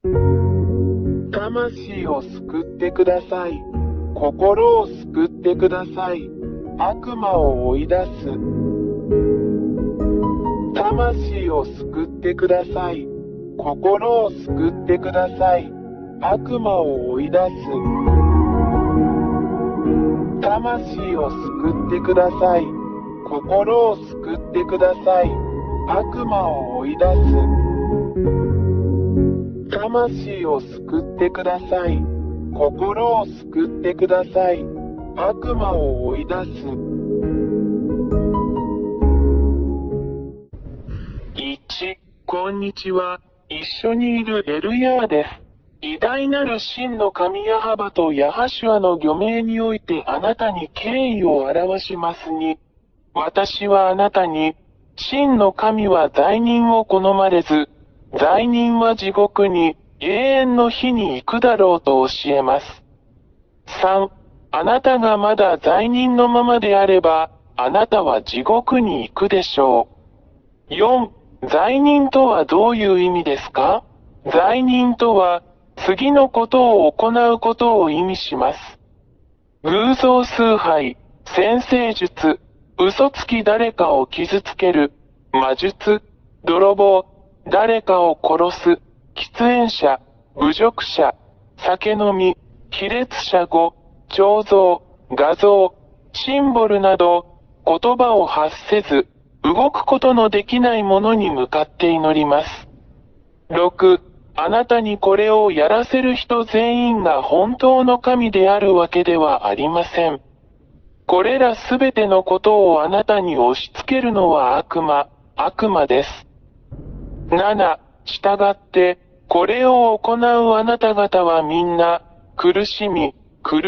魂を救ってください。心を救ってください。悪魔を追い出す。魂を救ってください。心を救ってください。悪魔を追い出す。魂を救ってください。心を救ってください。悪魔を追い出す。魂を救ってください。心を救ってください。悪魔を追い出す。1、こんにちは。一緒にいるエルヤーです。偉大なる真の神ヤハバとヤハシュアの御名においてあなたに敬意を表しますに、私はあなたに、真の神は罪人を好まれず、罪人は地獄に永遠の火に行くだろうと教えます。3、あなたがまだ罪人のままであれば、あなたは地獄に行くでしょう。4、罪人とはどういう意味ですか？罪人とは、次のことを行うことを意味します。偶像崇拝、占星術、嘘つき誰かを傷つける、魔術、泥棒、誰かを殺す、喫煙者、侮辱者、酒飲み、卑劣者語、彫像、画像、シンボルなど、言葉を発せず、動くことのできないものに向かって祈ります。6、あなたにこれをやらせる人全員が本当の神であるわけではありません。これらすべてのことをあなたに押し付けるのは悪魔です。7、したがって、これを行うあなた方はみんな、苦しみ、混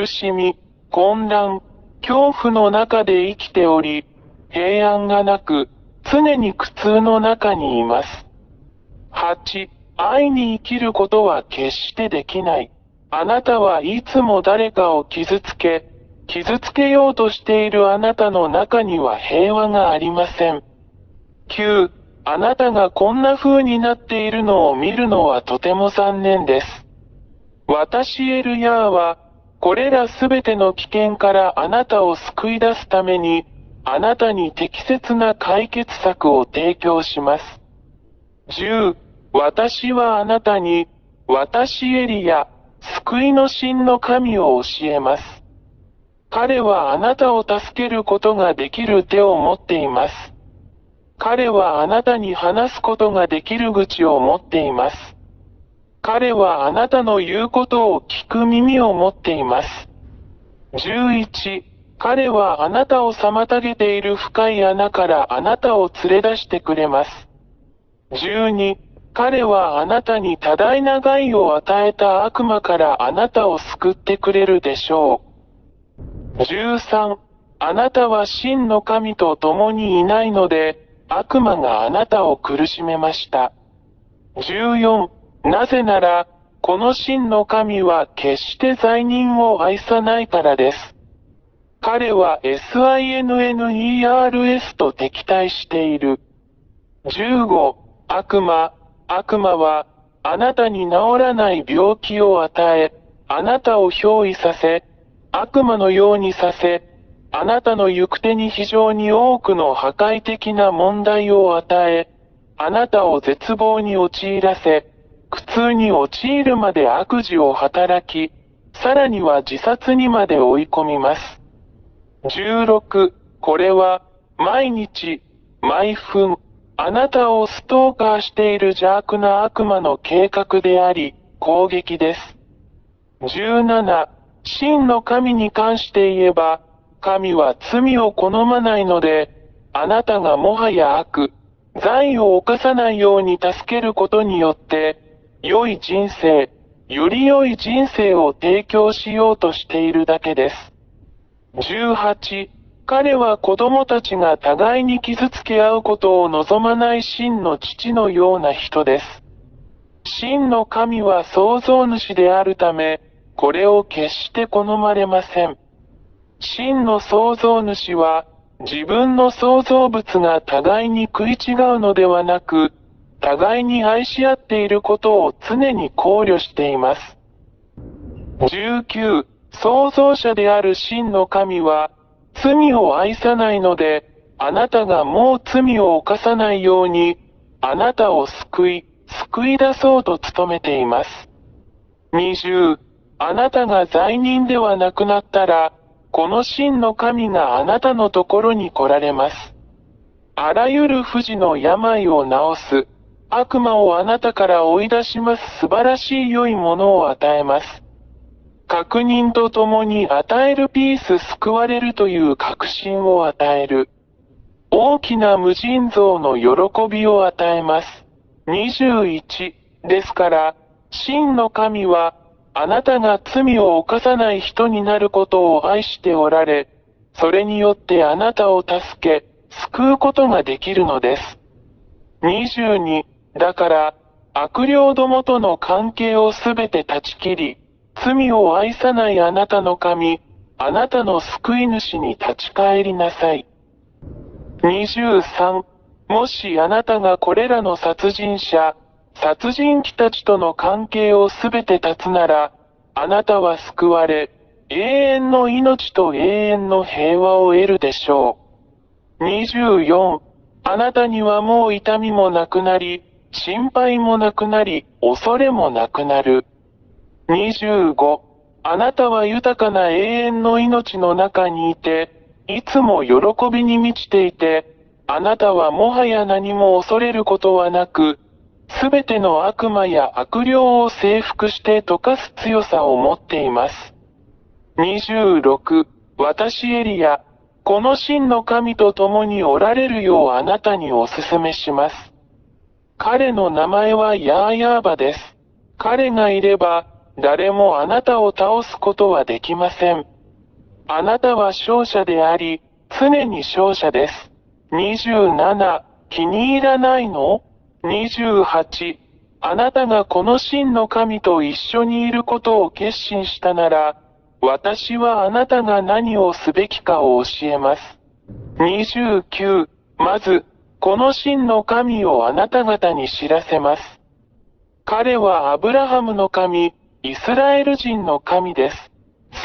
乱、恐怖の中で生きており、平安がなく、常に苦痛の中にいます。8、愛に生きることは決してできない。あなたはいつも誰かを傷つけようとしているあなたの中には平和がありません。9、あなたがこんな風になっているのを見るのはとても残念です。私エルヤーは、これらすべての危険からあなたを救い出すために、あなたに適切な解決策を提供します。10、私はあなたに、私エリヤ、救いの神の神を教えます。彼はあなたを助けることができる手を持っています。彼はあなたに話すことができる口を持っています。彼はあなたの言うことを聞く耳を持っています。11、彼はあなたを妨げている深い穴からあなたを連れ出してくれます。12、彼はあなたに多大な害を与えた悪魔からあなたを救ってくれるでしょう。13、あなたは真の神と共にいないので、悪魔があなたを苦しめました。14、なぜなら、この真の神は決して罪人を愛さないからです。彼は SINNERS と敵対している。15、悪魔は、あなたに治らない病気を与え、あなたを憑依させ、悪魔のようにさせ、あなたの行く手に非常に多くの破壊的な問題を与え、あなたを絶望に陥らせ、苦痛に陥るまで悪事を働き、さらには自殺にまで追い込みます。16、これは、毎日、毎分、あなたをストーカーしている邪悪な悪魔の計画であり、攻撃です。17、真の神に関して言えば、神は罪を好まないので、あなたがもはや罪を犯さないように助けることによって、より良い人生を提供しようとしているだけです。18、彼は子供たちが互いに傷つけ合うことを望まない真の父のような人です。真の神は創造主であるため、これを決して好まれません。真の創造主は、自分の創造物が互いに食い違うのではなく、互いに愛し合っていることを常に考慮しています。19、創造者である真の神は、罪を愛さないので、あなたがもう罪を犯さないように、あなたを救い出そうと努めています。20、あなたが罪人ではなくなったら、この真の神があなたのところに来られます。あらゆる不治の病を治す、悪魔をあなたから追い出します素晴らしい良いものを与えます。確認とともに与えるピース救われるという確信を与える。大きな無尽蔵の喜びを与えます。21ですから、真の神は、あなたが罪を犯さない人になることを愛しておられ、それによってあなたを助け、救うことができるのです。22だから、悪霊どもとの関係をすべて断ち切り、罪を愛さないあなたの神、あなたの救い主に立ち返りなさい。23もしあなたがこれらの殺人者、殺人鬼たちとの関係をすべて断つなら、あなたは救われ、永遠の命と永遠の平和を得るでしょう。24あなたにはもう痛みもなくなり、心配もなくなり、恐れもなくなる。25あなたは豊かな永遠の命の中にいて、いつも喜びに満ちていて、あなたはもはや何も恐れることはなく、すべての悪魔や悪霊を征服して溶かす強さを持っています。26私エリア、この真の神と共におられるようあなたにお勧めします。彼の名前はヤーヤーバです。彼がいれば、誰もあなたを倒すことはできません。あなたは勝者であり、常に勝者です。27、気に入らないの？ 28、あなたがこの真の神と一緒にいることを決心したなら、私はあなたが何をすべきかを教えます。29、まず、この真の神をあなた方に知らせます。彼はアブラハムの神、イスラエル人の神です。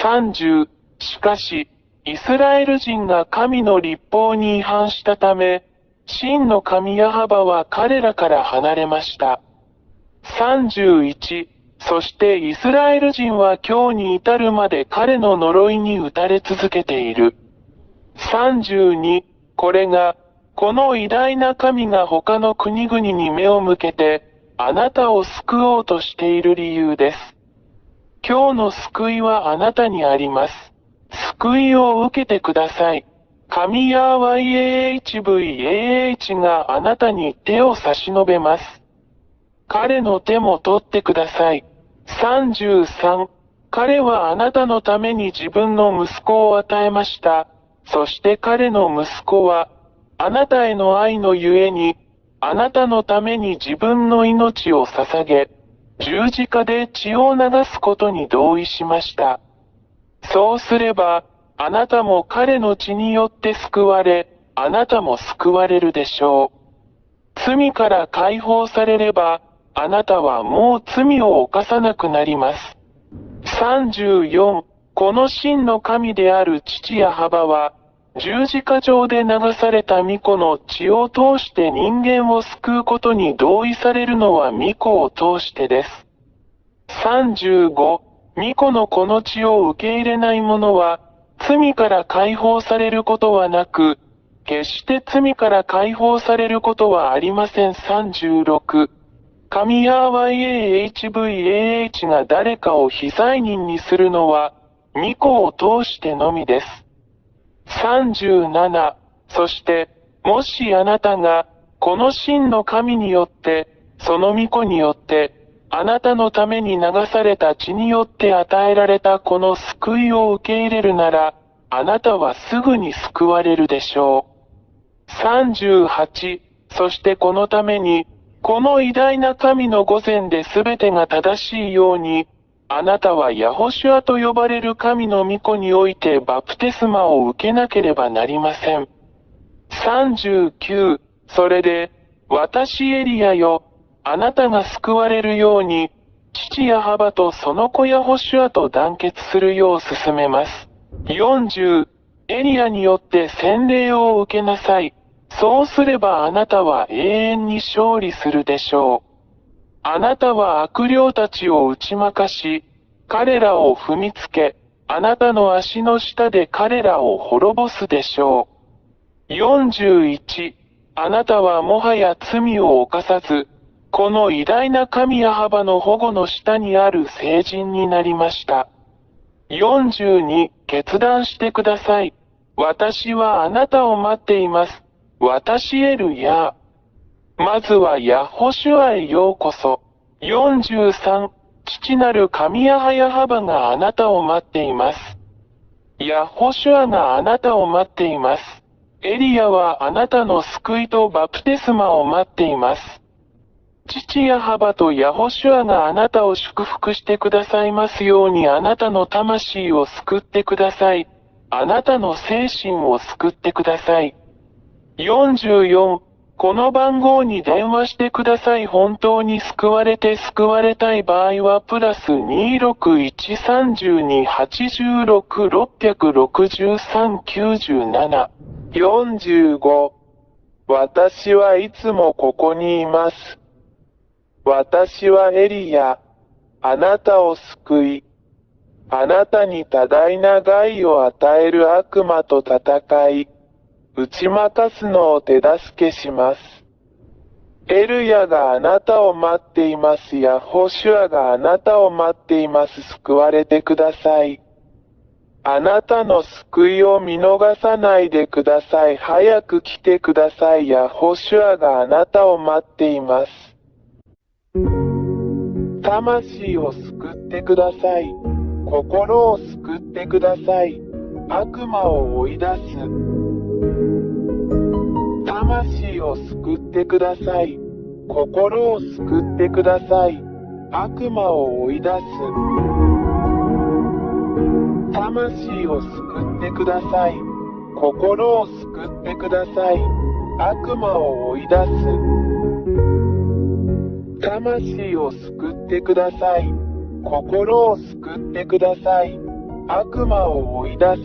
30、しかし、イスラエル人が神の律法に違反したため、真の神ヤハバは彼らから離れました。31、そしてイスラエル人は今日に至るまで彼の呪いに打たれ続けている。32、これが、この偉大な神が他の国々に目を向けて、あなたを救おうとしている理由です。今日の救いはあなたにあります。救いを受けてください。神ヤー YAHVAH があなたに手を差し伸べます。彼の手も取ってください。33、彼はあなたのために自分の息子を与えました。そして彼の息子は、あなたへの愛のゆえに、あなたのために自分の命を捧げ、十字架で血を流すことに同意しました。そうすれば、あなたも彼の血によって救われ、あなたも救われるでしょう。罪から解放されれば、あなたはもう罪を犯さなくなります。34、この真の神である父ヤハバは、十字架上で流された御子の血を通して人間を救うことに同意されるのは御子を通してです。35、御子のこの血を受け入れない者は、罪から解放されることはなく、決して罪から解放されることはありません。36、神ヤー YAHVAH が誰かを非罪人にするのは、御子を通してのみです。37、そして、もしあなたが、この真の神によって、その御子によって、あなたのために流された血によって与えられたこの救いを受け入れるなら、あなたはすぐに救われるでしょう。38、そしてこのために、この偉大な神の御前で全てが正しいように、あなたはヤホシュアと呼ばれる神の御子においてバプテスマを受けなければなりません。39、それで、私エリアよ、あなたが救われるように、父ヤハバとその子ヤホシュアと団結するよう進めます。40、エリアによって洗礼を受けなさい。そうすればあなたは永遠に勝利するでしょう。あなたは悪霊たちを打ち負かし、彼らを踏みつけ、あなたの足の下で彼らを滅ぼすでしょう。41、あなたはもはや罪を犯さず、この偉大な神ヤハバの保護の下にある聖人になりました。42、決断してください。私はあなたを待っています。私エルヤー。まずはヤホシュアへようこそ。43、父なる神ヤハヤハバがあなたを待っています。ヤホシュアがあなたを待っています。エリアはあなたの救いとバプテスマを待っています。父ヤハバとヤホシュアがあなたを祝福してくださいますようにあなたの魂を救ってください。あなたの精神を救ってください。44、この番号に電話してください。本当に救われて救われたい場合はプラス2613286666397。45、私はいつもここにいます。私はエリヤ、あなたを救い、あなたに多大な害を与える悪魔と戦い、打ち負かすのを手助けします。エルヤがあなたを待っています。ヤホシュアがあなたを待っています。救われてください。あなたの救いを見逃さないでください。早く来てください。ヤホシュアがあなたを待っています。魂を救ってください。心を救ってください。悪魔を追い出す。魂を救ってください。心を救ってください。悪魔を追い出す。魂を救ってください。心を救ってください。悪魔を追い出す。魂を救ってください。心を救ってください。悪魔を追い出す。